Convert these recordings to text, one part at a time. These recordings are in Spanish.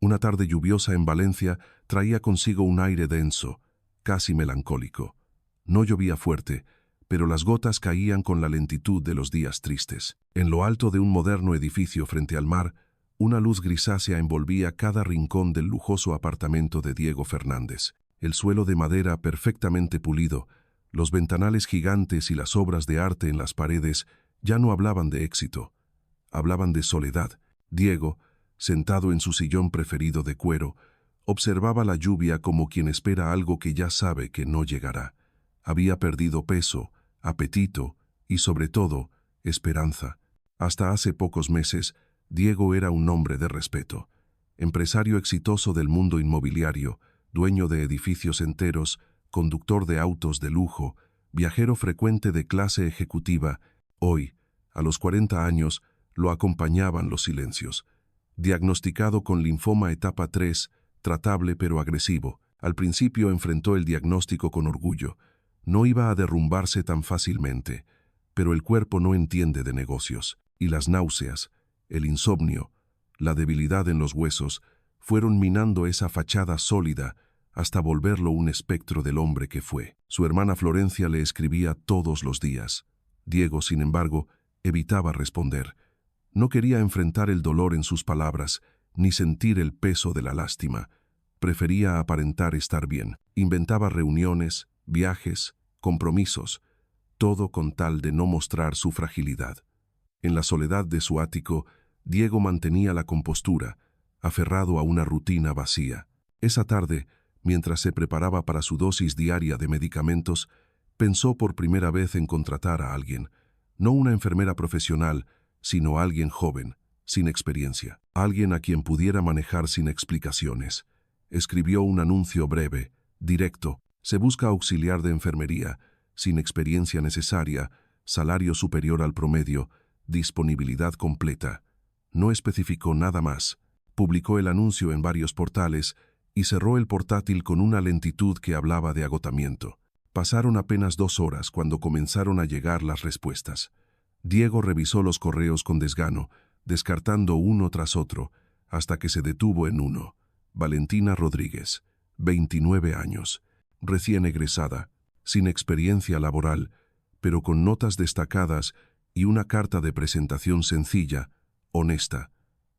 Una tarde lluviosa en Valencia traía consigo un aire denso, casi melancólico. No llovía fuerte, pero las gotas caían con la lentitud de los días tristes. En lo alto de un moderno edificio frente al mar, una luz grisácea envolvía cada rincón del lujoso apartamento de Diego Fernández. El suelo de madera perfectamente pulido, los ventanales gigantes y las obras de arte en las paredes ya no hablaban de éxito, hablaban de soledad. Diego, sentado en su sillón preferido de cuero, observaba la lluvia como quien espera algo que ya sabe que no llegará. Había perdido peso, apetito y, sobre todo, esperanza. Hasta hace pocos meses, Diego era un hombre de respeto. Empresario exitoso del mundo inmobiliario, dueño de edificios enteros, conductor de autos de lujo, viajero frecuente de clase ejecutiva, hoy, a los 40 años, lo acompañaban los silencios. Diagnosticado con linfoma etapa 3, tratable pero agresivo, al principio enfrentó el diagnóstico con orgullo. No iba a derrumbarse tan fácilmente, pero el cuerpo no entiende de negocios, y las náuseas, el insomnio, la debilidad en los huesos, fueron minando esa fachada sólida hasta volverlo un espectro del hombre que fue. Su hermana Florencia le escribía todos los días. Diego, sin embargo, evitaba responder. No quería enfrentar el dolor en sus palabras, ni sentir el peso de la lástima. Prefería aparentar estar bien. Inventaba reuniones, viajes, compromisos, todo con tal de no mostrar su fragilidad. En la soledad de su ático, Diego mantenía la compostura, aferrado a una rutina vacía. Esa tarde, mientras se preparaba para su dosis diaria de medicamentos, pensó por primera vez en contratar a alguien, no una enfermera profesional, sino alguien joven, sin experiencia, alguien a quien pudiera manejar sin explicaciones. Escribió un anuncio breve, directo: se busca auxiliar de enfermería, sin experiencia necesaria, salario superior al promedio, disponibilidad completa. No especificó nada más. Publicó el anuncio en varios portales y cerró el portátil con una lentitud que hablaba de agotamiento. Pasaron apenas 2 horas cuando comenzaron a llegar las respuestas. Diego revisó los correos con desgano, descartando uno tras otro, hasta que se detuvo en uno. Valentina Rodríguez, 29 años, recién egresada, sin experiencia laboral, pero con notas destacadas y una carta de presentación sencilla, honesta.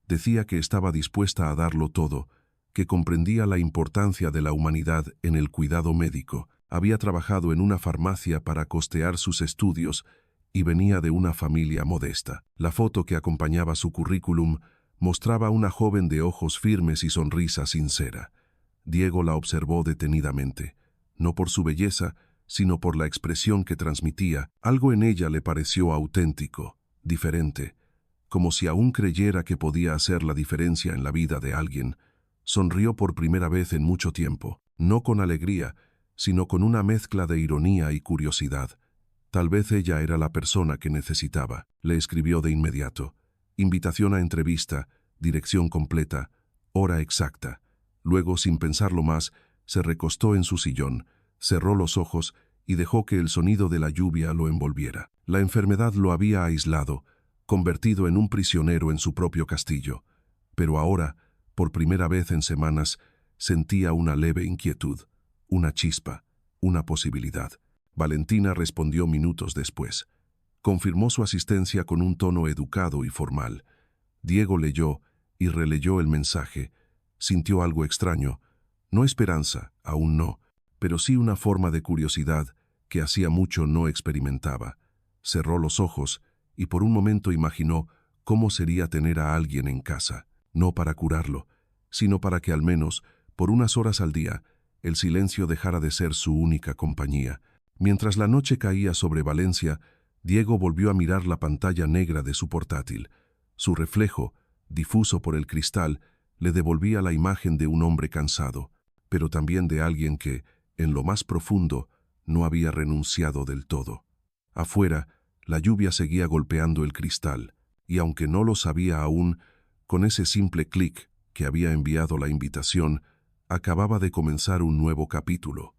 Decía que estaba dispuesta a darlo todo, que comprendía la importancia de la humanidad en el cuidado médico. Había trabajado en una farmacia para costear sus estudios y venía de una familia modesta. La foto que acompañaba su currículum mostraba a una joven de ojos firmes y sonrisa sincera. Diego la observó detenidamente, no por su belleza, sino por la expresión que transmitía. Algo en ella le pareció auténtico, diferente, como si aún creyera que podía hacer la diferencia en la vida de alguien. Sonrió por primera vez en mucho tiempo, no con alegría, sino con una mezcla de ironía y curiosidad. Tal vez ella era la persona que necesitaba. Le escribió de inmediato. Invitación a entrevista, dirección completa, hora exacta. Luego, sin pensarlo más, se recostó en su sillón, cerró los ojos y dejó que el sonido de la lluvia lo envolviera. La enfermedad lo había aislado, convertido en un prisionero en su propio castillo. Pero ahora, por primera vez en semanas, sentía una leve inquietud, una chispa, una posibilidad. Valentina respondió minutos después. Confirmó su asistencia con un tono educado y formal. Diego leyó y releyó el mensaje. Sintió algo extraño. No esperanza, aún no, pero sí una forma de curiosidad que hacía mucho no experimentaba. Cerró los ojos y por un momento imaginó cómo sería tener a alguien en casa, no para curarlo, sino para que al menos, por unas horas al día, el silencio dejara de ser su única compañía. Mientras la noche caía sobre Valencia, Diego volvió a mirar la pantalla negra de su portátil. Su reflejo, difuso por el cristal, le devolvía la imagen de un hombre cansado, pero también de alguien que, en lo más profundo, no había renunciado del todo. Afuera, la lluvia seguía golpeando el cristal, y aunque no lo sabía aún, con ese simple clic que había enviado la invitación, acababa de comenzar un nuevo capítulo.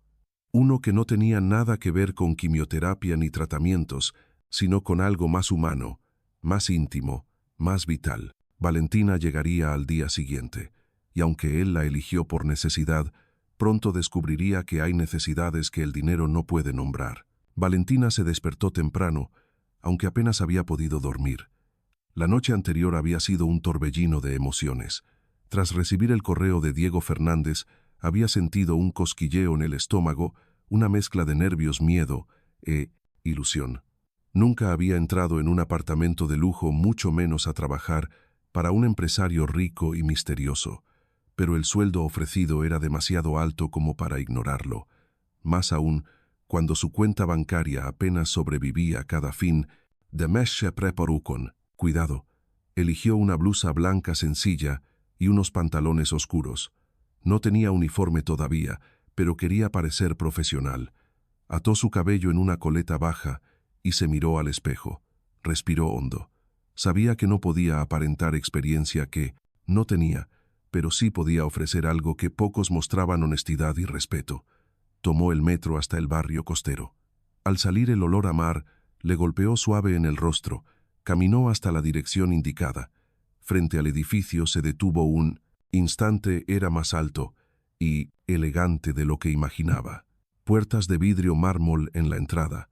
Uno que no tenía nada que ver con quimioterapia ni tratamientos, sino con algo más humano, más íntimo, más vital. Valentina llegaría al día siguiente. y aunque él la eligió por necesidad, pronto descubriría que hay necesidades que el dinero no puede nombrar. Valentina se despertó temprano, aunque apenas había podido dormir. La noche anterior había sido un torbellino de emociones. Tras recibir el correo de Diego Fernández, había sentido un cosquilleo en el estómago, una mezcla de nervios, miedo e ilusión. Nunca había entrado en un apartamento de lujo, mucho menos a trabajar para un empresario rico y misterioso, pero el sueldo ofrecido era demasiado alto como para ignorarlo. Más aún, cuando su cuenta bancaria apenas sobrevivía cada fin de mes. Se preparó con cuidado. Eligió una blusa blanca sencilla y unos pantalones oscuros. No tenía uniforme todavía, pero quería parecer profesional. Ató su cabello en una coleta baja y se miró al espejo. Respiró hondo. Sabía que no podía aparentar experiencia que no tenía, pero sí podía ofrecer algo que pocos mostraban: honestidad y respeto. Tomó el metro hasta el barrio costero. Al salir, el olor a mar le golpeó suave en el rostro. Caminó hasta la dirección indicada. Frente al edificio se detuvo un instante. Era más alto y elegante de lo que imaginaba. Puertas de vidrio mármol en la entrada.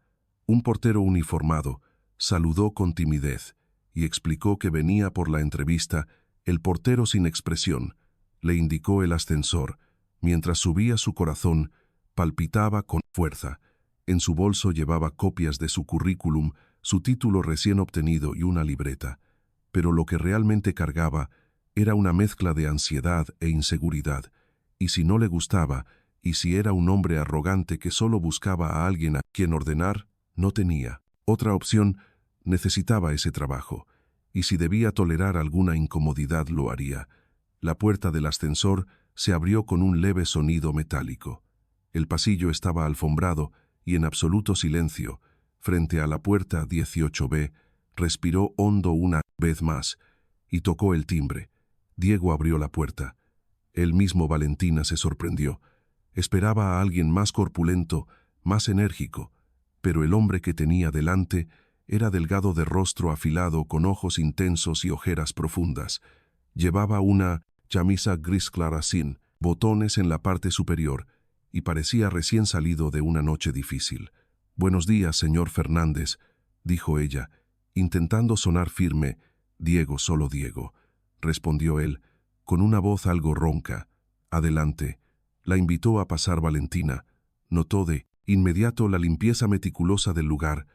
Un portero uniformado saludó con timidez y explicó que venía por la entrevista. El portero, sin expresión, le indicó el ascensor. Mientras subía, su corazón palpitaba con fuerza. En su bolso llevaba copias de su currículum, su título recién obtenido y una libreta. Pero lo que realmente cargaba era una mezcla de ansiedad e inseguridad. ¿Y si no le gustaba? ¿Y si era un hombre arrogante que solo buscaba a alguien a quien ordenar? No tenía otra opción. Necesitaba ese trabajo. Y si debía tolerar alguna incomodidad, lo haría. La puerta del ascensor se abrió con un leve sonido metálico. El pasillo estaba alfombrado y en absoluto silencio. Frente a la puerta 18B, respiró hondo una vez más y tocó el timbre. Diego abrió la puerta. Él mismo. Valentina se sorprendió. Esperaba a alguien más corpulento, más enérgico, pero el hombre que tenía delante era delgado, de rostro afilado, con ojos intensos y ojeras profundas. Llevaba una camisa gris clara sin botones en la parte superior y parecía recién salido de una noche difícil. «Buenos días, señor Fernández», dijo ella, intentando sonar firme. «Diego, solo Diego», respondió él, con una voz algo ronca. «Adelante». La invitó a pasar. Valentina notó de inmediato la limpieza meticulosa del lugar,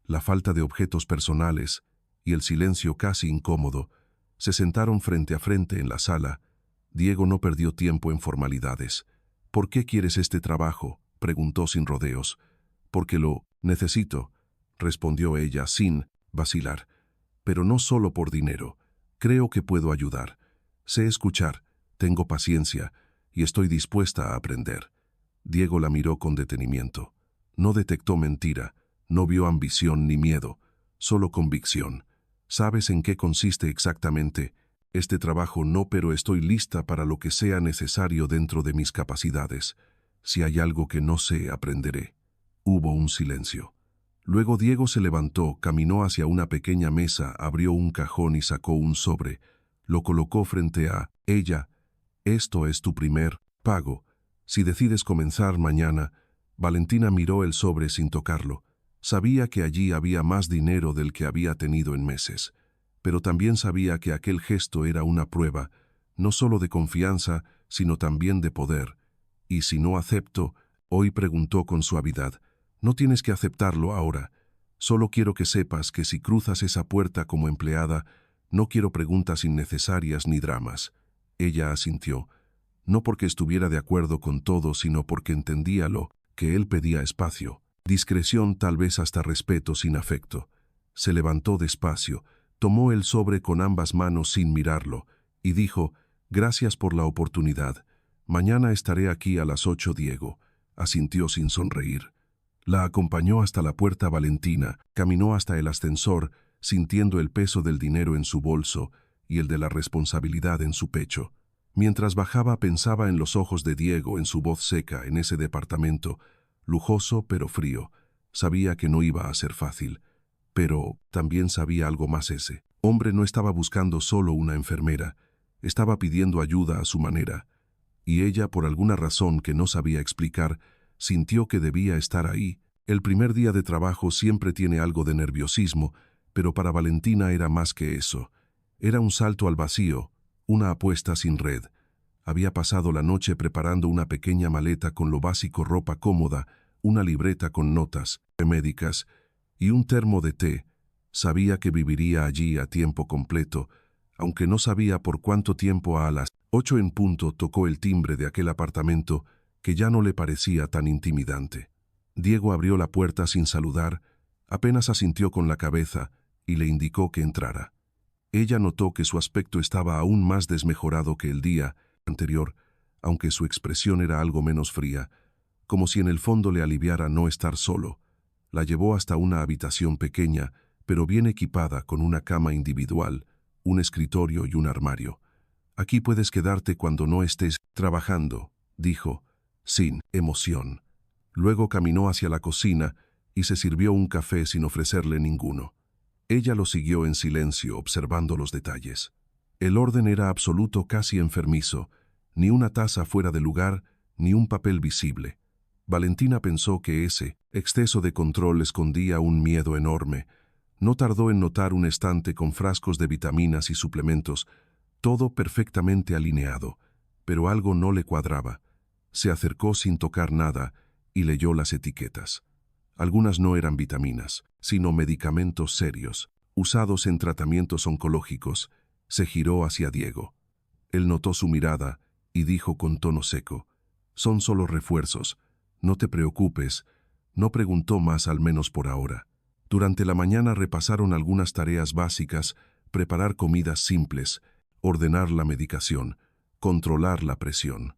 la falta de objetos personales y el silencio casi incómodo. Se sentaron frente a frente en la sala. Diego no perdió tiempo en formalidades. «¿Por qué quieres este trabajo?», preguntó sin rodeos. «Porque lo necesito», respondió ella sin vacilar. «Pero no solo por dinero. Creo que puedo ayudar. Sé escuchar, tengo paciencia y estoy dispuesta a aprender». Diego la miró con detenimiento. No detectó mentira, no vio ambición ni miedo, solo convicción. «¿Sabes en qué consiste exactamente este trabajo?» «No, pero estoy lista para lo que sea necesario dentro de mis capacidades. Si hay algo que no sé, aprenderé». Hubo un silencio. Luego Diego se levantó, caminó hacia una pequeña mesa, abrió un cajón y sacó un sobre. Lo colocó frente a ella. «Esto es tu primer pago. Si decides comenzar mañana». Valentina miró el sobre sin tocarlo. Sabía que allí había más dinero del que había tenido en meses, pero también sabía que aquel gesto era una prueba, no solo de confianza, sino también de poder. «¿Y si no acepto?», hoy preguntó con suavidad. «No tienes que aceptarlo ahora. Solo quiero que sepas que si cruzas esa puerta como empleada, no quiero preguntas innecesarias ni dramas». Ella asintió, no porque estuviera de acuerdo con todo, sino porque entendía lo que él pedía: espacio, discreción, tal vez hasta respeto, sin afecto. Se levantó despacio, tomó el sobre con ambas manos sin mirarlo, y dijo: «Gracias por la oportunidad. Mañana estaré aquí a las 8». Diego asintió sin sonreír. La acompañó hasta la puerta. Valentina caminó hasta el ascensor, sintiendo el peso del dinero en su bolso y el de la responsabilidad en su pecho. Mientras bajaba, pensaba en los ojos de Diego, en su voz seca, en ese departamento, lujoso pero frío. Sabía que no iba a ser fácil, pero también sabía algo más: ese hombre no estaba buscando solo una enfermera, Estaba pidiendo ayuda a su manera, y ella, por alguna razón que no sabía explicar, sintió que debía estar ahí. El primer día de trabajo siempre tiene algo de nerviosismo, pero para Valentina era más que eso. Era un salto al vacío, una apuesta sin red. Había pasado la noche preparando una pequeña maleta con lo básico: ropa cómoda, una libreta con notas médicas y un termo de té. Sabía que viviría allí a tiempo completo, aunque no sabía por cuánto tiempo. A las 8 en punto tocó el timbre de aquel apartamento que ya no le parecía tan intimidante. Diego abrió la puerta sin saludar, apenas asintió con la cabeza y le indicó que entrara. Ella notó que su aspecto estaba aún más desmejorado que el día anterior, aunque su expresión era algo menos fría, como si en el fondo le aliviara no estar solo. La llevó hasta una habitación pequeña, pero bien equipada, con una cama individual, un escritorio y un armario. «Aquí puedes quedarte cuando no estés trabajando», dijo, sin emoción. Luego caminó hacia la cocina y se sirvió un café sin ofrecerle ninguno. Ella lo siguió en silencio, observando los detalles. El orden era absoluto, casi enfermizo, ni una taza fuera de lugar, ni un papel visible. Valentina pensó que ese exceso de control escondía un miedo enorme. No tardó en notar un estante con frascos de vitaminas y suplementos, todo perfectamente alineado, pero algo no le cuadraba. Se acercó sin tocar nada y leyó las etiquetas. Algunas no eran vitaminas, sino medicamentos serios, usados en tratamientos oncológicos. Se giró hacia Diego. Él notó su mirada y dijo con tono seco: «Son solo refuerzos, no te preocupes». No preguntó más, al menos por ahora. Durante la mañana repasaron algunas tareas básicas: preparar comidas simples, ordenar la medicación, controlar la presión.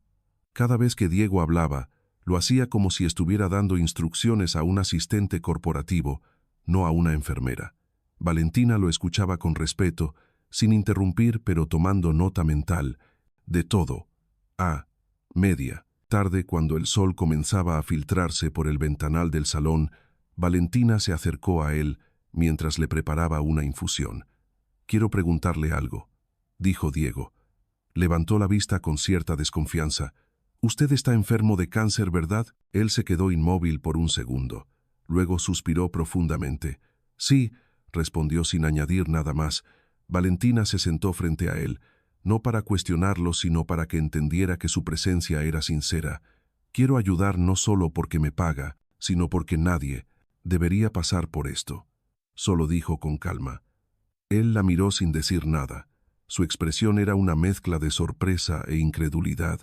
Cada vez que Diego hablaba, lo hacía como si estuviera dando instrucciones a un asistente corporativo, no a una enfermera. Valentina lo escuchaba con respeto, sin interrumpir, pero tomando nota mental de todo. Media tarde, cuando el sol comenzaba a filtrarse por el ventanal del salón, Valentina se acercó a él mientras le preparaba una infusión. «Quiero preguntarle algo», dijo Diego. Levantó la vista con cierta desconfianza. «Usted está enfermo de cáncer, ¿verdad?». Él se quedó inmóvil por un segundo. Luego suspiró profundamente. «Sí», respondió sin añadir nada más. Valentina se sentó frente a él, no para cuestionarlo, sino para que entendiera que su presencia era sincera. «Quiero ayudar no solo porque me paga, sino porque nadie debería pasar por esto», solo dijo con calma. Él la miró sin decir nada. Su expresión era una mezcla de sorpresa e incredulidad,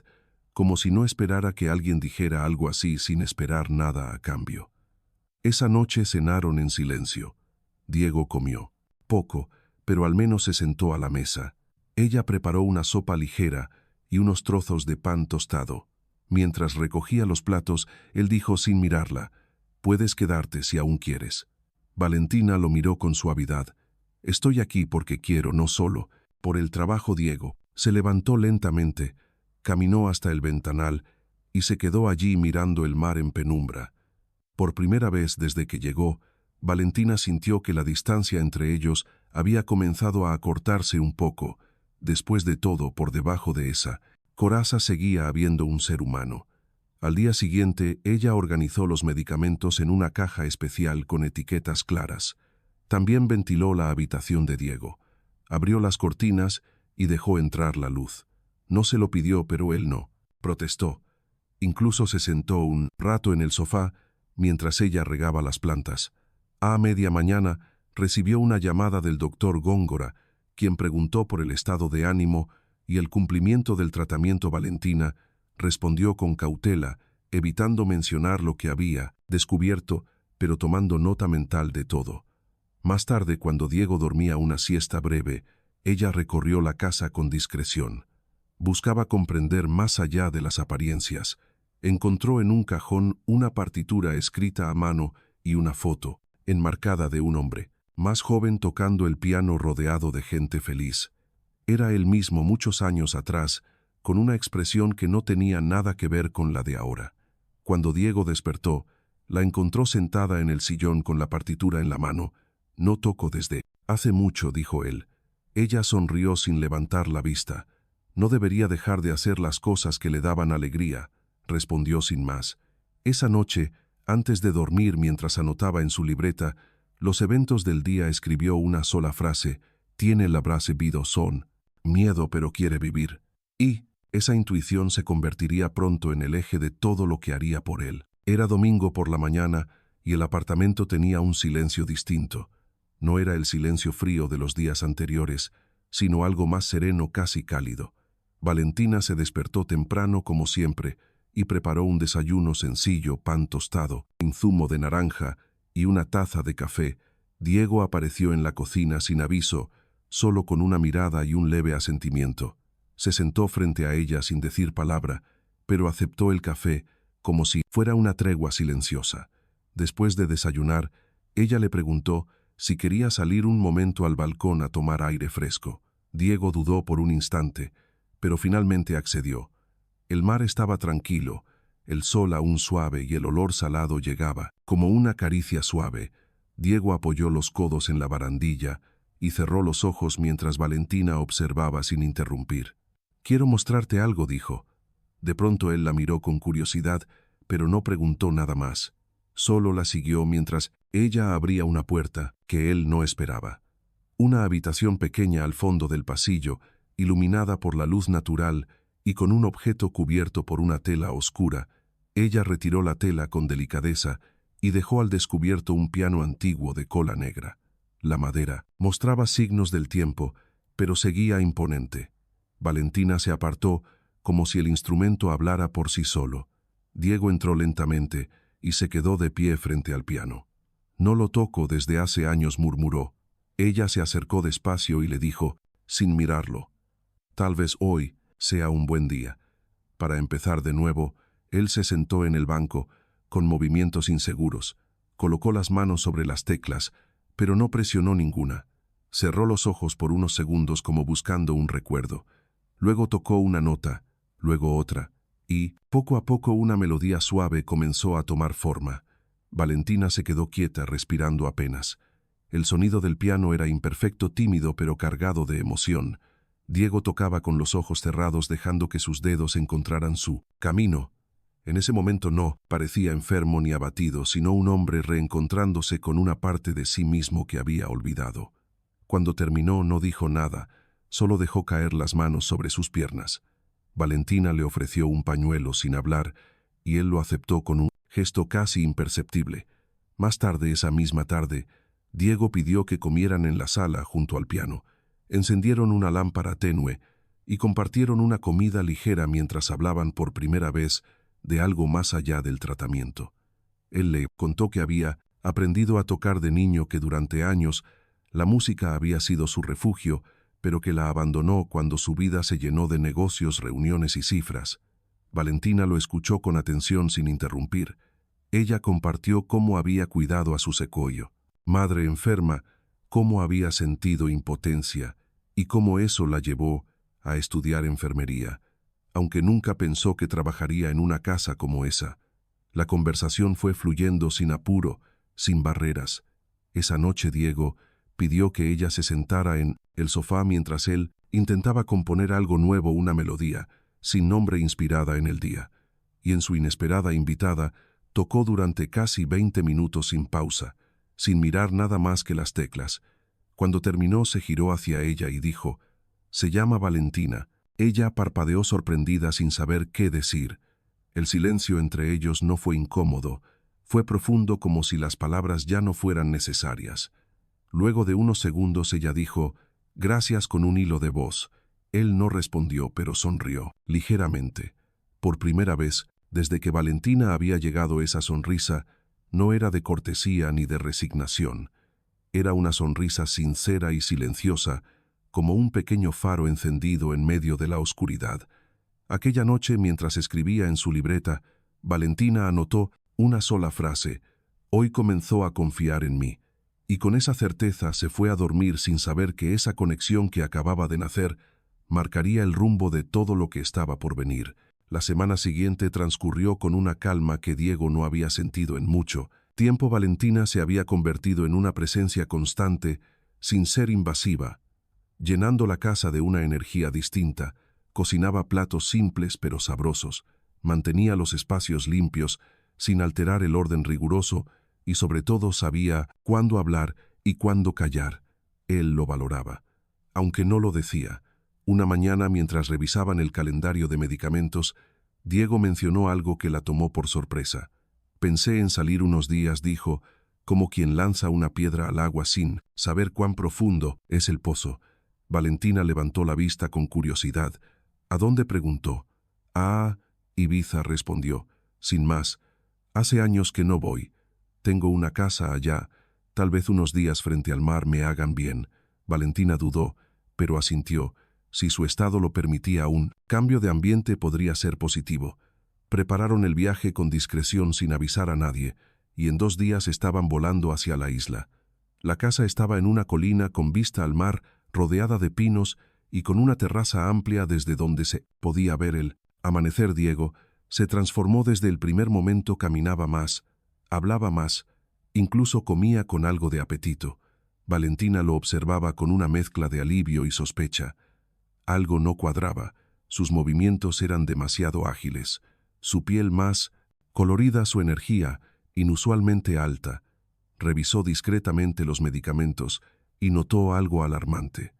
como si no esperara que alguien dijera algo así sin esperar nada a cambio. Esa noche cenaron en silencio. Diego comió poco, pero al menos se sentó a la mesa. Ella preparó una sopa ligera y unos trozos de pan tostado. Mientras recogía los platos, él dijo sin mirarla: «Puedes quedarte si aún quieres». Valentina lo miró con suavidad. «Estoy aquí porque quiero, no solo por el trabajo». Diego se levantó lentamente, caminó hasta el ventanal y se quedó allí mirando el mar en penumbra. Por primera vez desde que llegó, Valentina sintió que la distancia entre ellos había comenzado a acortarse un poco. Después de todo, por debajo de esa coraza seguía habiendo un ser humano. Al día siguiente, ella organizó los medicamentos en una caja especial con etiquetas claras. También ventiló la habitación de Diego. Abrió las cortinas y dejó entrar la luz. No se lo pidió, pero él no protestó. Incluso se sentó un rato en el sofá mientras ella regaba las plantas. A media mañana recibió una llamada del doctor Góngora, quien preguntó por el estado de ánimo y el cumplimiento del tratamiento. Valentina respondió con cautela, evitando mencionar lo que había descubierto, pero tomando nota mental de todo. Más tarde, cuando Diego dormía una siesta breve, ella recorrió la casa con discreción. Buscaba comprender más allá de las apariencias. Encontró en un cajón una partitura escrita a mano y una foto enmarcada de un hombre más joven tocando el piano rodeado de gente feliz. Era él mismo muchos años atrás, con una expresión que no tenía nada que ver con la de ahora. Cuando Diego despertó, la encontró sentada en el sillón con la partitura en la mano. «No toco desde hace mucho», dijo él. Ella sonrió sin levantar la vista. No debería dejar de hacer las cosas que le daban alegría, respondió sin más. Esa noche, antes de dormir mientras anotaba en su libreta los eventos del día, escribió una sola frase: tiene la brase vido son, miedo pero quiere vivir. Y esa intuición se convertiría pronto en el eje de todo lo que haría por él. Era domingo por la mañana y el apartamento tenía un silencio distinto. No era el silencio frío de los días anteriores, sino algo más sereno, casi cálido. Valentina se despertó temprano como siempre y preparó un desayuno sencillo: pan tostado, un zumo de naranja y una taza de café. Diego apareció en la cocina sin aviso, solo con una mirada y un leve asentimiento. Se sentó frente a ella sin decir palabra, pero aceptó el café como si fuera una tregua silenciosa. Después de desayunar, ella le preguntó si quería salir un momento al balcón a tomar aire fresco. Diego dudó por un instante, pero finalmente accedió. El mar estaba tranquilo, el sol aún suave y el olor salado llegaba, como una caricia suave. Diego apoyó los codos en la barandilla y cerró los ojos mientras Valentina observaba sin interrumpir. «Quiero mostrarte algo», dijo. De pronto él la miró con curiosidad, pero no preguntó nada más. Solo la siguió mientras ella abría una puerta que él no esperaba. Una habitación pequeña al fondo del pasillo, iluminada por la luz natural y con un objeto cubierto por una tela oscura. Ella retiró la tela con delicadeza y dejó al descubierto un piano antiguo de cola negra. La madera mostraba signos del tiempo, pero seguía imponente. Valentina se apartó como si el instrumento hablara por sí solo. Diego entró lentamente y se quedó de pie frente al piano. «No lo toco desde hace años», murmuró. Ella se acercó despacio y le dijo, sin mirarlo: «Tal vez hoy sea un buen día». Para empezar de nuevo, él se sentó en el banco, con movimientos inseguros. Colocó las manos sobre las teclas, pero no presionó ninguna. Cerró los ojos por unos segundos como buscando un recuerdo. Luego tocó una nota, luego otra, y, poco a poco, una melodía suave comenzó a tomar forma. Valentina se quedó quieta, respirando apenas. El sonido del piano era imperfecto, tímido, pero cargado de emoción. Diego tocaba con los ojos cerrados, dejando que sus dedos encontraran su camino. En ese momento no parecía enfermo ni abatido, sino un hombre reencontrándose con una parte de sí mismo que había olvidado. Cuando terminó, no dijo nada, solo dejó caer las manos sobre sus piernas. Valentina le ofreció un pañuelo sin hablar, y él lo aceptó con un gesto casi imperceptible. Más tarde, esa misma tarde, Diego pidió que comieran en la sala junto al piano. Encendieron una lámpara tenue y compartieron una comida ligera mientras hablaban por primera vez de algo más allá del tratamiento. Él le contó que había aprendido a tocar de niño, que durante años la música había sido su refugio, pero que la abandonó cuando su vida se llenó de negocios, reuniones y cifras. Valentina lo escuchó con atención sin interrumpir. Ella compartió cómo había cuidado a su secuoyo. Madre enferma, cómo había sentido impotencia y cómo eso la llevó a estudiar enfermería, aunque nunca pensó que trabajaría en una casa como esa. La conversación fue fluyendo sin apuro, sin barreras. Esa noche Diego pidió que ella se sentara en el sofá mientras él intentaba componer algo nuevo, una melodía sin nombre inspirada en el día. Y en su inesperada invitada tocó durante casi 20 minutos sin pausa, sin mirar nada más que las teclas. Cuando terminó, se giró hacia ella y dijo: «Se llama Valentina». Ella parpadeó sorprendida, sin saber qué decir. El silencio entre ellos no fue incómodo, fue profundo, como si las palabras ya no fueran necesarias. Luego de unos segundos ella dijo: «Gracias», con un hilo de voz. Él no respondió, pero sonrió, ligeramente. Por primera vez, desde que Valentina había llegado, esa sonrisa no era de cortesía ni de resignación. Era una sonrisa sincera y silenciosa, como un pequeño faro encendido en medio de la oscuridad. Aquella noche, mientras escribía en su libreta, Valentina anotó una sola frase: «Hoy comenzó a confiar en mí». Y con esa certeza se fue a dormir sin saber que esa conexión que acababa de nacer marcaría el rumbo de todo lo que estaba por venir. La semana siguiente transcurrió con una calma que Diego no había sentido en mucho tiempo. Valentina se había convertido en una presencia constante, sin ser invasiva, llenando la casa de una energía distinta, Cocinaba platos simples pero sabrosos, mantenía los espacios limpios, sin alterar el orden riguroso, y sobre todo sabía cuándo hablar y cuándo callar. Él lo valoraba. Aunque no lo decía, una mañana mientras revisaban el calendario de medicamentos, Diego mencionó algo que la tomó por sorpresa. Pensé en salir unos días, dijo, como quien lanza una piedra al agua sin saber cuán profundo es el pozo. Valentina levantó la vista con curiosidad. ¿A dónde?, preguntó. «Ah, Ibiza», respondió, sin más. «Hace años que no voy. Tengo una casa allá. Tal vez unos días frente al mar me hagan bien». Valentina dudó, pero asintió. Si su estado lo permitía, un cambio de ambiente podría ser positivo. Prepararon el viaje con discreción sin avisar a nadie, y en 2 días estaban volando hacia la isla. La casa estaba en una colina con vista al mar, rodeada de pinos y con una terraza amplia desde donde se podía ver el amanecer. Diego se transformó desde el primer momento. Caminaba más, hablaba más, incluso comía con algo de apetito. Valentina lo observaba con una mezcla de alivio y sospecha. Algo no cuadraba, sus movimientos eran demasiado ágiles, su piel más colorida, su energía inusualmente alta. Revisó discretamente los medicamentos y notó algo alarmante.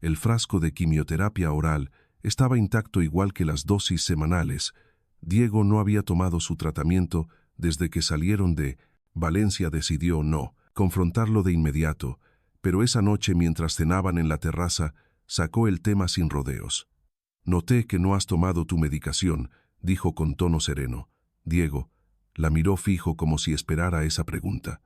El frasco de quimioterapia oral estaba intacto, igual que las dosis semanales. Diego no había tomado su tratamiento desde que salieron de Valencia. Decidió no confrontarlo de inmediato, pero esa noche, mientras cenaban en la terraza, sacó el tema sin rodeos. «Noté que no has tomado tu medicación», dijo con tono sereno. Diego la miró fijo como si esperara esa pregunta.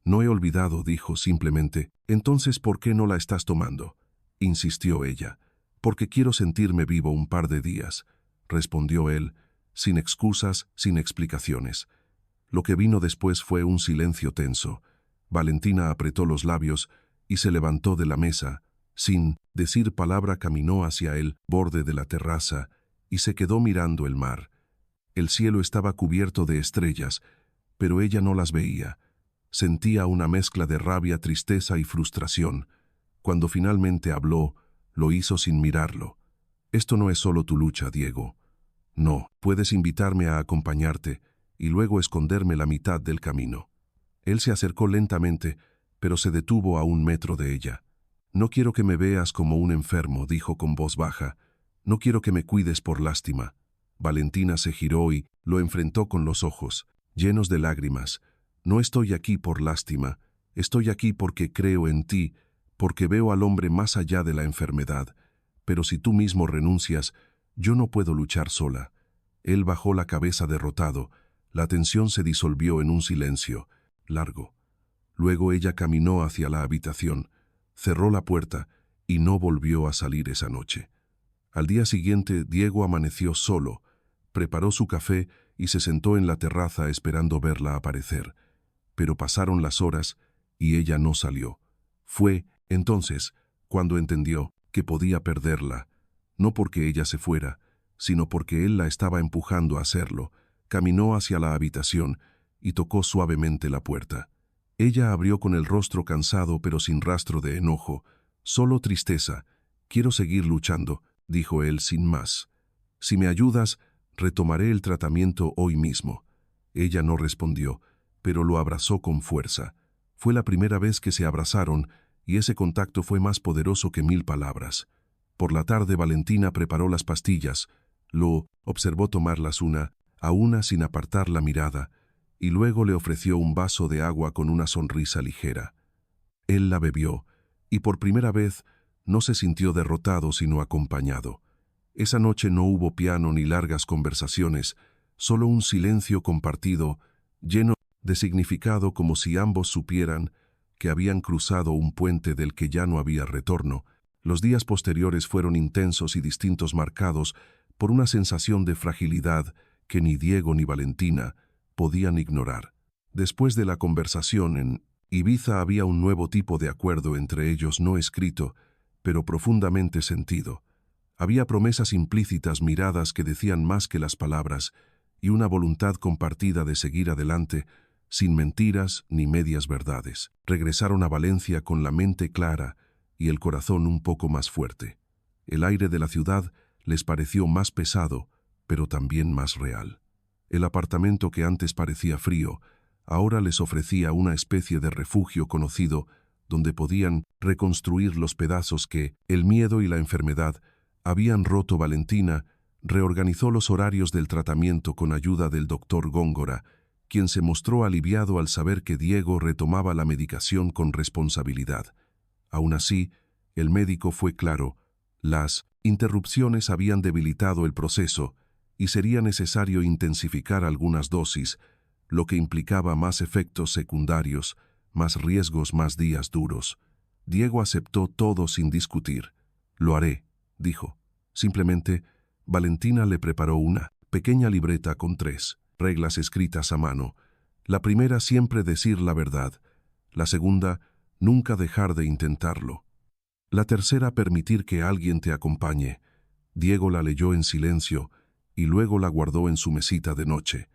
«No he olvidado», dijo simplemente. «Entonces, ¿por qué no la estás tomando?», insistió ella. «Porque quiero sentirme vivo un par de días», respondió él, sin excusas, sin explicaciones. Lo que vino después fue un silencio tenso. Valentina apretó los labios y se levantó de la mesa. Sin decir palabra, caminó hacia el borde de la terraza y se quedó mirando el mar. El cielo estaba cubierto de estrellas, pero ella no las veía. Sentía una mezcla de rabia, tristeza y frustración. Cuando finalmente habló, lo hizo sin mirarlo. «Esto no es solo tu lucha, Diego. No, puedes invitarme a acompañarte y luego esconderme la mitad del camino». Él se acercó lentamente, pero se detuvo a 1 metro de ella. «No quiero que me veas como un enfermo», dijo con voz baja. «No quiero que me cuides por lástima». Valentina se giró y lo enfrentó con los ojos, llenos de lágrimas. «No estoy aquí por lástima. Estoy aquí porque creo en ti, porque veo al hombre más allá de la enfermedad. Pero si tú mismo renuncias, yo no puedo luchar sola». Él bajó la cabeza derrotado. La tensión se disolvió en un silencio largo. Luego ella caminó hacia la habitación, cerró la puerta y no volvió a salir esa noche. Al día siguiente, Diego amaneció solo, preparó su café y se sentó en la terraza esperando verla aparecer. Pero pasaron las horas y ella no salió. Fue entonces cuando entendió que podía perderla, no porque ella se fuera, sino porque él la estaba empujando a hacerlo. Caminó hacia la habitación y tocó suavemente la puerta. Ella abrió con el rostro cansado pero sin rastro de enojo, solo tristeza. «Quiero seguir luchando», dijo él sin más. «Si me ayudas, retomaré el tratamiento hoy mismo». Ella no respondió, pero lo abrazó con fuerza. Fue la primera vez que se abrazaron y ese contacto fue más poderoso que 1000 palabras. Por la tarde, Valentina preparó las pastillas. Lo observó tomarlas una a una sin apartar la mirada, y luego le ofreció un vaso de agua con una sonrisa ligera. Él la bebió, y por primera vez no se sintió derrotado sino acompañado. Esa noche no hubo piano ni largas conversaciones, solo un silencio compartido, lleno de significado, como si ambos supieran que habían cruzado un puente del que ya no había retorno. Los días posteriores fueron intensos y distintos, marcados por una sensación de fragilidad que ni Diego ni Valentina podían ignorar. Después de la conversación en Ibiza había un nuevo tipo de acuerdo entre ellos, no escrito, pero profundamente sentido. Había promesas implícitas, miradas que decían más que las palabras, y una voluntad compartida de seguir adelante, sin mentiras ni medias verdades. Regresaron a Valencia con la mente clara y el corazón un poco más fuerte. El aire de la ciudad les pareció más pesado, pero también más real. El apartamento que antes parecía frío, ahora les ofrecía una especie de refugio conocido donde podían reconstruir los pedazos que el miedo y la enfermedad habían roto. Valentina reorganizó los horarios del tratamiento con ayuda del doctor Góngora, quien se mostró aliviado al saber que Diego retomaba la medicación con responsabilidad. Aún así, el médico fue claro: las interrupciones habían debilitado el proceso y sería necesario intensificar algunas dosis, lo que implicaba más efectos secundarios, más riesgos, más días duros. Diego aceptó todo sin discutir. «Lo haré», dijo. Simplemente, Valentina le preparó una pequeña libreta con 3 reglas escritas a mano. La primera, siempre decir la verdad. La segunda, nunca dejar de intentarlo. La tercera, permitir que alguien te acompañe. Diego la leyó en silencio y luego la guardó en su mesita de noche.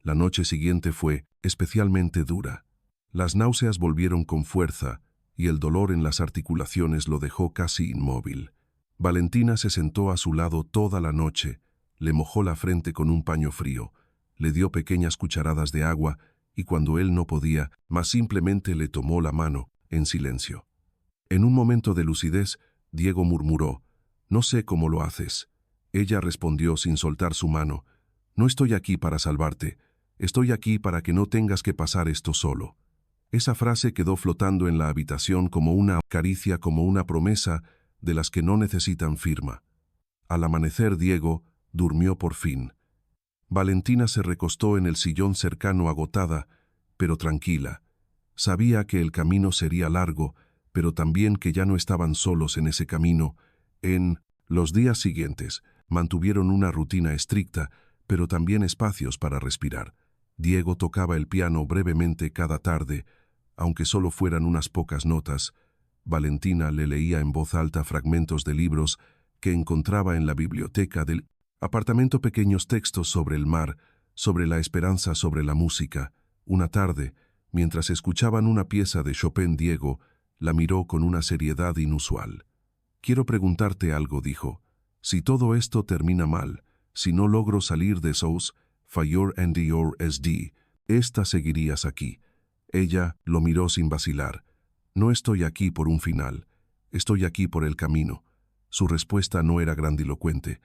La noche siguiente fue especialmente dura. Las náuseas volvieron con fuerza y el dolor en las articulaciones lo dejó casi inmóvil. Valentina se sentó a su lado toda la noche, le mojó la frente con un paño frío, le dio pequeñas cucharadas de agua y cuando él no podía más simplemente le tomó la mano en silencio. En un momento de lucidez, Diego murmuró: «No sé cómo lo haces». Ella respondió sin soltar su mano: «No estoy aquí para salvarte, estoy aquí para que no tengas que pasar esto solo». Esa frase quedó flotando en la habitación como una caricia, como una promesa de las que no necesitan firma. Al amanecer, Diego durmió por fin. Valentina se recostó en el sillón cercano, agotada, pero tranquila. Sabía que el camino sería largo, pero también que ya no estaban solos en ese camino. En los días siguientes, mantuvieron una rutina estricta, pero también espacios para respirar. Diego tocaba el piano brevemente cada tarde, aunque solo fueran unas pocas notas. Valentina le leía en voz alta fragmentos de libros que encontraba en la biblioteca del apartamento, pequeños textos sobre el mar, sobre la esperanza, sobre la música. Una tarde, mientras escuchaban una pieza de Chopin, Diego la miró con una seriedad inusual. «Quiero preguntarte algo», dijo. «Si todo esto termina mal, si no logro salir de Sous, Fire and your SD, ¿seguirías aquí?» Ella lo miró sin vacilar. «No estoy aquí por un final, estoy aquí por el camino». Su respuesta no era grandilocuente,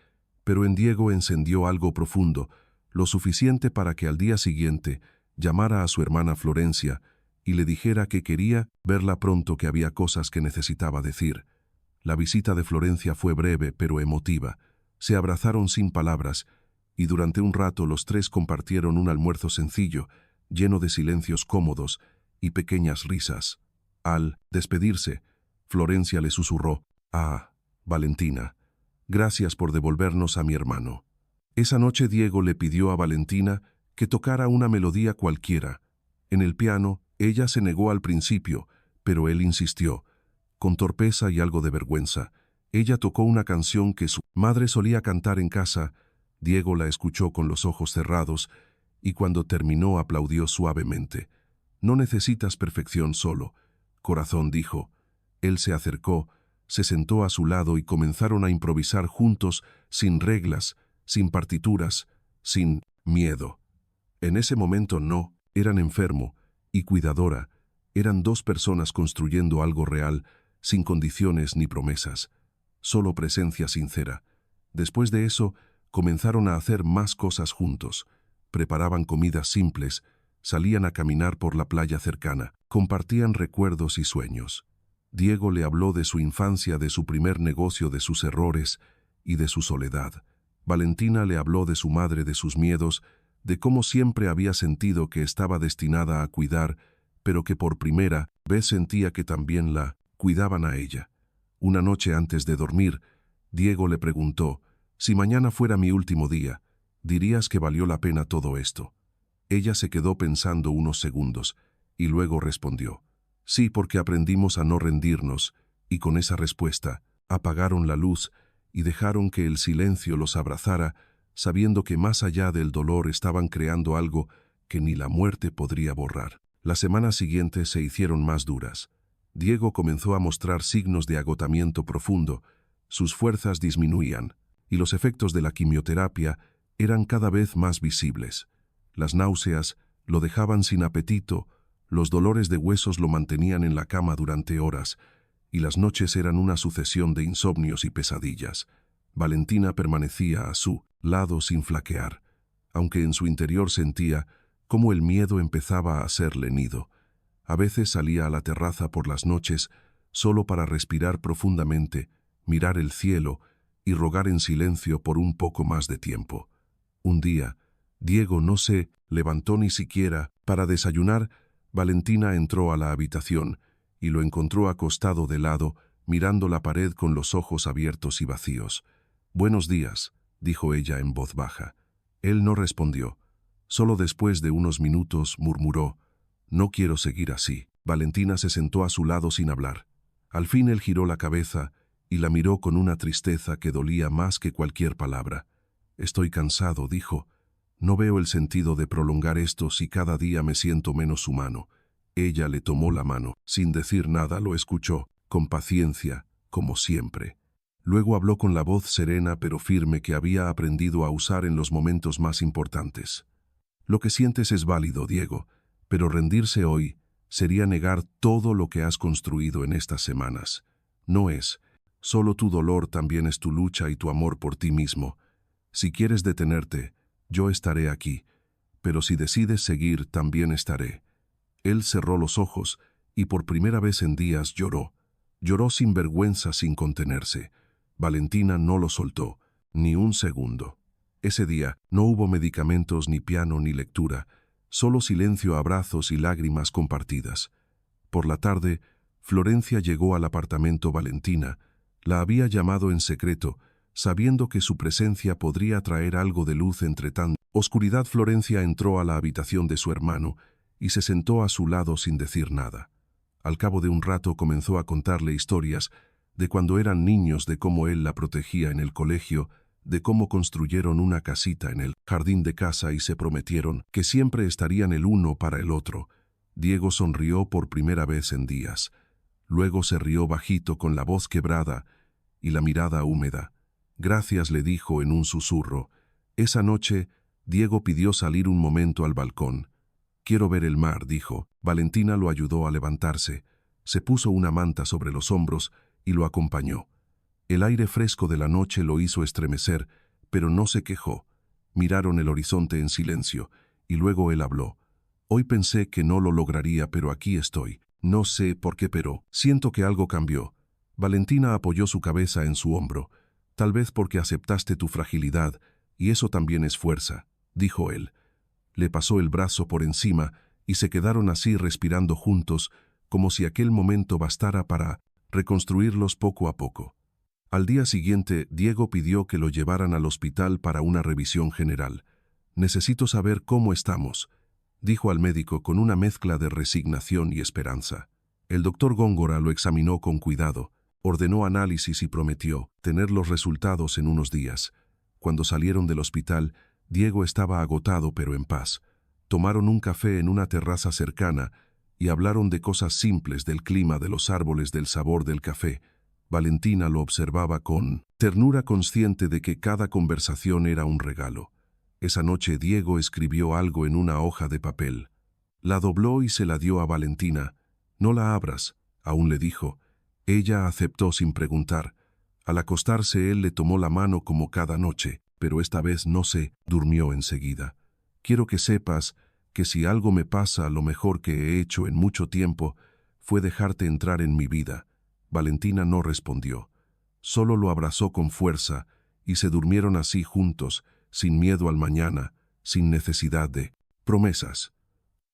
pero en Diego encendió algo profundo, lo suficiente para que al día siguiente llamara a su hermana Florencia y le dijera que quería verla pronto, que había cosas que necesitaba decir. La visita de Florencia fue breve pero emotiva. Se abrazaron sin palabras y durante un rato los tres compartieron un almuerzo sencillo, lleno de silencios cómodos y pequeñas risas. Al despedirse, Florencia le susurró: «Ah, Valentina, gracias por devolvernos a mi hermano». Esa noche Diego le pidió a Valentina que tocara una melodía cualquiera. En el piano, ella se negó al principio, pero él insistió. Con torpeza y algo de vergüenza, ella tocó una canción que su madre solía cantar en casa. Diego la escuchó con los ojos cerrados y cuando terminó aplaudió suavemente. «No necesitas perfección, solo corazón», dijo. Él se acercó, se sentó a su lado y comenzaron a improvisar juntos, sin reglas, sin partituras, sin miedo. En ese momento no eran enfermo y cuidadora, eran dos personas construyendo algo real, sin condiciones ni promesas, solo presencia sincera. Después de eso, comenzaron a hacer más cosas juntos. Preparaban comidas simples, salían a caminar por la playa cercana, compartían recuerdos y sueños. Diego le habló de su infancia, de su primer negocio, de sus errores y de su soledad. Valentina le habló de su madre, de sus miedos, de cómo siempre había sentido que estaba destinada a cuidar, pero que por primera vez sentía que también la cuidaban a ella. Una noche antes de dormir, Diego le preguntó: «Si mañana fuera mi último día, ¿dirías que valió la pena todo esto?». Ella se quedó pensando unos segundos y luego respondió: «Sí, porque aprendimos a no rendirnos», y con esa respuesta apagaron la luz y dejaron que el silencio los abrazara, sabiendo que más allá del dolor estaban creando algo que ni la muerte podría borrar. Las semanas siguientes se hicieron más duras. Diego comenzó a mostrar signos de agotamiento profundo. Sus fuerzas disminuían. y los efectos de la quimioterapia eran cada vez más visibles. Las náuseas lo dejaban sin apetito, los dolores de huesos lo mantenían en la cama durante horas, y las noches eran una sucesión de insomnios y pesadillas. Valentina permanecía a su lado sin flaquear, aunque en su interior sentía cómo el miedo empezaba a hacerle nido. A veces salía a la terraza por las noches solo para respirar profundamente, mirar el cielo y rogar en silencio por un poco más de tiempo. Un día, Diego no se levantó ni siquiera para desayunar. Valentina entró a la habitación y lo encontró acostado de lado, mirando la pared con los ojos abiertos y vacíos. «Buenos días», dijo ella en voz baja. Él no respondió. Solo después de unos minutos murmuró: «No quiero seguir así». Valentina se sentó a su lado sin hablar. Al fin él giró la cabeza y la miró con una tristeza que dolía más que cualquier palabra. «Estoy cansado», dijo. «No veo el sentido de prolongar esto si cada día me siento menos humano». Ella le tomó la mano. Sin decir nada lo escuchó, con paciencia, como siempre. Luego habló con la voz serena pero firme que había aprendido a usar en los momentos más importantes. «Lo que sientes es válido, Diego, pero rendirse hoy sería negar todo lo que has construido en estas semanas. No es. Solo tu dolor también es tu lucha y tu amor por ti mismo. Si quieres detenerte, yo estaré aquí, pero si decides seguir, también estaré». Él cerró los ojos y por primera vez en días lloró. Lloró sin vergüenza, sin contenerse. Valentina no lo soltó, ni un segundo. Ese día no hubo medicamentos, ni piano, ni lectura, solo silencio, abrazos y lágrimas compartidas. Por la tarde, Florencia llegó al apartamento. Valentina la había llamado en secreto, sabiendo que su presencia podría traer algo de luz entre tanta oscuridad. Florencia entró a la habitación de su hermano y se sentó a su lado sin decir nada. Al cabo de un rato comenzó a contarle historias de cuando eran niños, de cómo él la protegía en el colegio, de cómo construyeron una casita en el jardín de casa y se prometieron que siempre estarían el uno para el otro. Diego sonrió por primera vez en días. Luego se rió bajito, con la voz quebrada y la mirada húmeda. «Gracias», le dijo en un susurro. Esa noche, Diego pidió salir un momento al balcón. «Quiero ver el mar», dijo. Valentina lo ayudó a levantarse. Se puso una manta sobre los hombros y lo acompañó. El aire fresco de la noche lo hizo estremecer, pero no se quejó. Miraron el horizonte en silencio, y luego él habló. «Hoy pensé que no lo lograría, pero aquí estoy. No sé por qué, pero siento que algo cambió». Valentina apoyó su cabeza en su hombro. «Tal vez porque aceptaste tu fragilidad, y eso también es fuerza», dijo él. Le pasó el brazo por encima y se quedaron así, respirando juntos, como si aquel momento bastara para reconstruirlos poco a poco. Al día siguiente, Diego pidió que lo llevaran al hospital para una revisión general. «Necesito saber cómo estamos», dijo al médico con una mezcla de resignación y esperanza. El doctor Góngora lo examinó con cuidado, ordenó análisis y prometió tener los resultados en unos días. Cuando salieron del hospital, Diego estaba agotado pero en paz. Tomaron un café en una terraza cercana y hablaron de cosas simples, del clima, de los árboles, del sabor del café. Valentina lo observaba con ternura, consciente de que cada conversación era un regalo. Esa noche Diego escribió algo en una hoja de papel. La dobló y se la dio a Valentina. «No la abras», aún le dijo. Ella aceptó sin preguntar. Al acostarse él le tomó la mano como cada noche, pero esta vez no se durmió enseguida. «Quiero que sepas que si algo me pasa, lo mejor que he hecho en mucho tiempo fue dejarte entrar en mi vida». Valentina no respondió. Solo lo abrazó con fuerza y se durmieron así juntos, sin miedo al mañana, sin necesidad de promesas.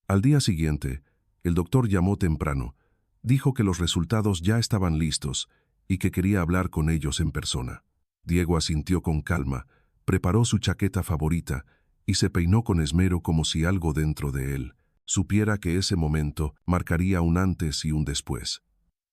Al día siguiente, el doctor llamó temprano. Dijo que los resultados ya estaban listos y que quería hablar con ellos en persona. Diego asintió con calma, preparó su chaqueta favorita y se peinó con esmero, como si algo dentro de él supiera que ese momento marcaría un antes y un después.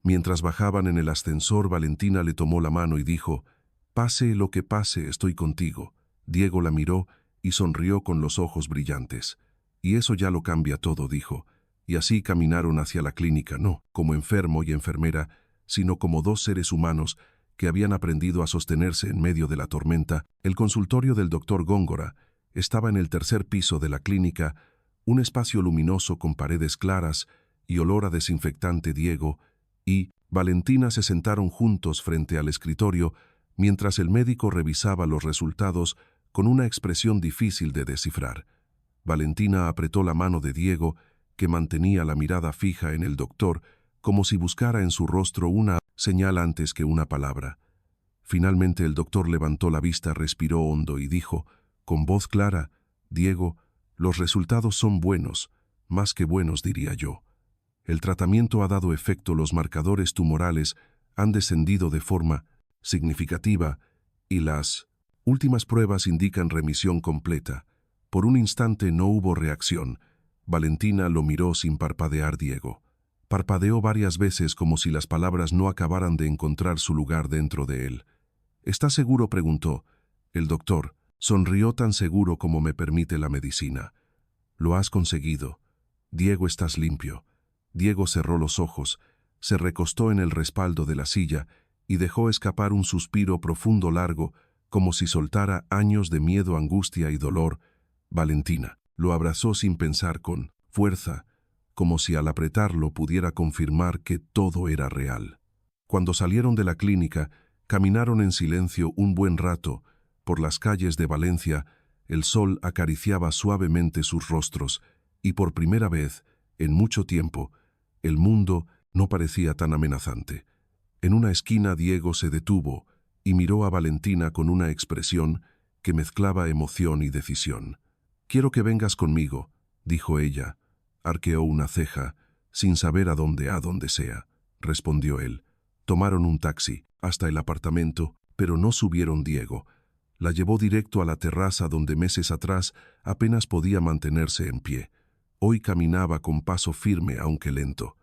Mientras bajaban en el ascensor, Valentina le tomó la mano y dijo: «Pase lo que pase, estoy contigo». Diego la miró y sonrió con los ojos brillantes. «Y eso ya lo cambia todo», dijo. Y así caminaron hacia la clínica, no como enfermo y enfermera, sino como dos seres humanos que habían aprendido a sostenerse en medio de la tormenta. El consultorio del doctor Góngora estaba en el tercer piso de la clínica, un espacio luminoso con paredes claras y olor a desinfectante. Diego y Valentina se sentaron juntos frente al escritorio mientras el médico revisaba los resultados con una expresión difícil de descifrar. Valentina apretó la mano de Diego, que mantenía la mirada fija en el doctor, como si buscara en su rostro una señal antes que una palabra. Finalmente el doctor levantó la vista, respiró hondo y dijo, con voz clara: Diego, los resultados son buenos, más que buenos diría yo. El tratamiento ha dado efecto, los marcadores tumorales han descendido de forma significativa y las últimas pruebas indican remisión completa. Por un instante no hubo reacción. Valentina lo miró sin parpadear. Diego parpadeó varias veces como si las palabras no acabaran de encontrar su lugar dentro de él. ¿Estás seguro?, preguntó. El doctor sonrió, tan seguro como me permite la medicina. Lo has conseguido. Diego, estás limpio. Diego cerró los ojos, se recostó en el respaldo de la silla y dejó escapar un suspiro profundo, largo, como si soltara años de miedo, angustia y dolor. Valentina lo abrazó sin pensar, con fuerza, como si al apretarlo pudiera confirmar que todo era real. Cuando salieron de la clínica, caminaron en silencio un buen rato. Por las calles de Valencia, el sol acariciaba suavemente sus rostros, y por primera vez, en mucho tiempo, el mundo no parecía tan amenazante. En una esquina Diego se detuvo y miró a Valentina con una expresión que mezclaba emoción y decisión. «Quiero que vengas conmigo», dijo ella. Arqueó una ceja, sin saber a dónde sea, respondió él. Tomaron un taxi hasta el apartamento, pero no subieron. Diego la llevó directo a la terraza donde meses atrás apenas podía mantenerse en pie. Hoy caminaba con paso firme, aunque lento.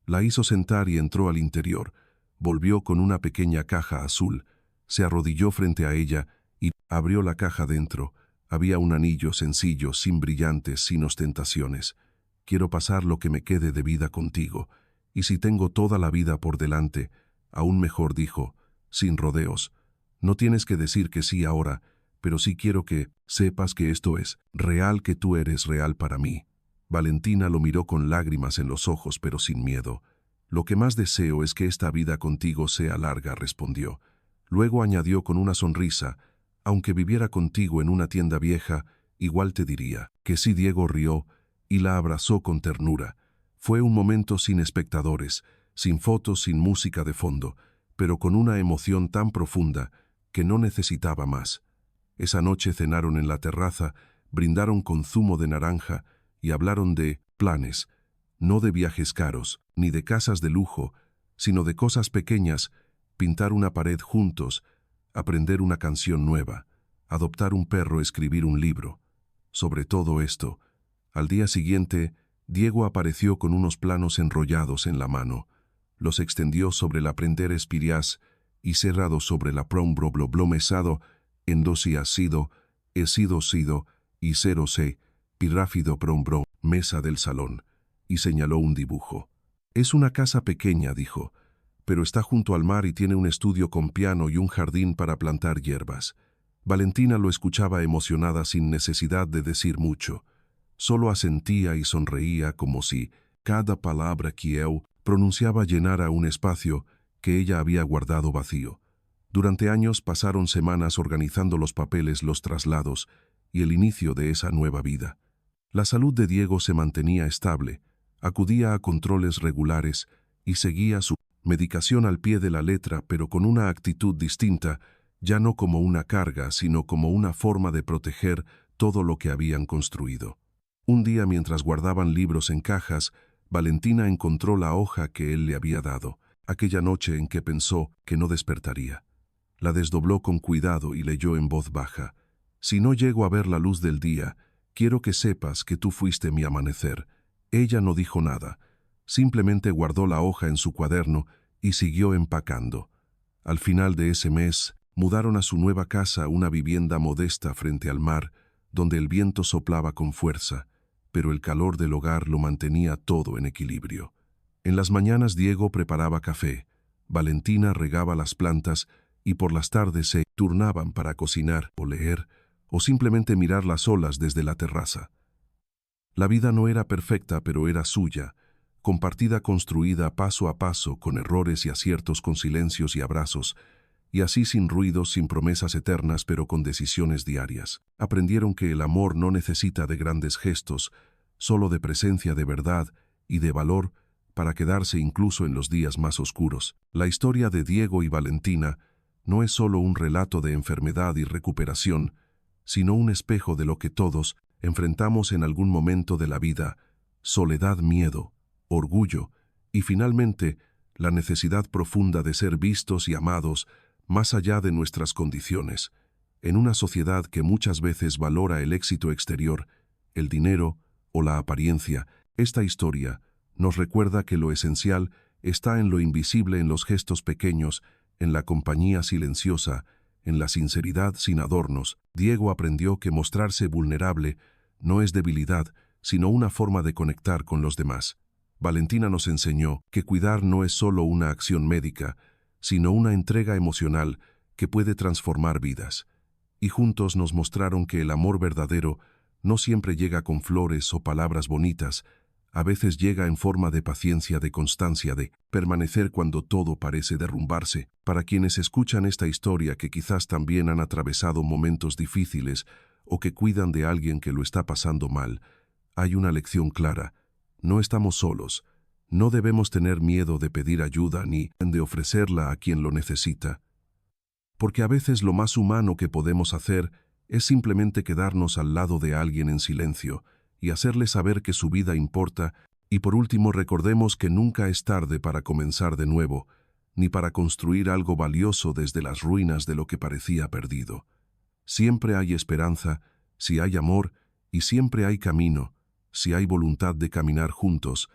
La hizo sentar y entró al interior. Volvió con una pequeña caja azul. Se arrodilló frente a ella y abrió la caja. Dentro había un anillo sencillo, sin brillantes, sin ostentaciones. «Quiero pasar lo que me quede de vida contigo, y si tengo toda la vida por delante, aún mejor», dijo, sin rodeos. «No tienes que decir que sí ahora, pero sí quiero que sepas que esto es real, que tú eres real para mí». Valentina lo miró con lágrimas en los ojos, pero sin miedo. «Lo que más deseo es que esta vida contigo sea larga», respondió. Luego añadió con una sonrisa: «Aunque viviera contigo en una tienda vieja, igual te diría que sí». Diego rió y la abrazó con ternura. Fue un momento sin espectadores, sin fotos, sin música de fondo, pero con una emoción tan profunda que no necesitaba más. Esa noche cenaron en la terraza, brindaron con zumo de naranja y hablaron de planes, no de viajes caros, ni de casas de lujo, sino de cosas pequeñas: pintar una pared juntos, aprender una canción nueva, adoptar un perro, escribir un libro. Sobre todo esto, al día siguiente, Diego apareció con unos planos enrollados en la mano. Los extendió sobre la prender espirias y cerrado sobre la mesado en dosi sido y cero c piráfido mesa del salón, y señaló un dibujo. «Es una casa pequeña», dijo, «pero está junto al mar y tiene un estudio con piano y un jardín para plantar hierbas». Valentina lo escuchaba emocionada, sin necesidad de decir mucho. Solo asentía y sonreía, como si cada palabra que él pronunciaba llenara un espacio que ella había guardado vacío. Durante años pasaron semanas organizando los papeles, los traslados y el inicio de esa nueva vida. La salud de Diego se mantenía estable, acudía a controles regulares y seguía su medicación al pie de la letra, pero con una actitud distinta, ya no como una carga, sino como una forma de proteger todo lo que habían construido. Un día, mientras guardaban libros en cajas, Valentina encontró la hoja que él le había dado, aquella noche en que pensó que no despertaría. La desdobló con cuidado y leyó en voz baja: «Si no llego a ver la luz del día, quiero que sepas que tú fuiste mi amanecer». Ella no dijo nada, simplemente guardó la hoja en su cuaderno y siguió empacando. Al final de ese mes, mudaron a su nueva casa, una vivienda modesta frente al mar, donde el viento soplaba con fuerza, pero el calor del hogar lo mantenía todo en equilibrio. En las mañanas Diego preparaba café, Valentina regaba las plantas y por las tardes se turnaban para cocinar o leer o simplemente mirar las olas desde la terraza. La vida no era perfecta, pero era suya, compartida, construida paso a paso, con errores y aciertos, con silencios y abrazos, y así sin ruidos, sin promesas eternas, pero con decisiones diarias. Aprendieron que el amor no necesita de grandes gestos, solo de presencia, de verdad y de valor para quedarse incluso en los días más oscuros. La historia de Diego y Valentina no es solo un relato de enfermedad y recuperación, sino un espejo de lo que todos enfrentamos en algún momento de la vida: soledad, miedo, orgullo y finalmente la necesidad profunda de ser vistos y amados más allá de nuestras condiciones. En una sociedad que muchas veces valora el éxito exterior, el dinero o la apariencia, esta historia nos recuerda que lo esencial está en lo invisible, en los gestos pequeños, en la compañía silenciosa, en la sinceridad sin adornos. Diego aprendió que mostrarse vulnerable no es debilidad, sino una forma de conectar con los demás. Valentina nos enseñó que cuidar no es solo una acción médica, sino una entrega emocional que puede transformar vidas. Y juntos nos mostraron que el amor verdadero no siempre llega con flores o palabras bonitas, a veces llega en forma de paciencia, de constancia, de permanecer cuando todo parece derrumbarse. Para quienes escuchan esta historia, que quizás también han atravesado momentos difíciles o que cuidan de alguien que lo está pasando mal, hay una lección clara: no estamos solos. No debemos tener miedo de pedir ayuda ni de ofrecerla a quien lo necesita. Porque a veces lo más humano que podemos hacer es simplemente quedarnos al lado de alguien en silencio y hacerle saber que su vida importa. Y por último, recordemos que nunca es tarde para comenzar de nuevo, ni para construir algo valioso desde las ruinas de lo que parecía perdido. Siempre hay esperanza, si hay amor, y siempre hay camino, si hay voluntad de caminar juntos,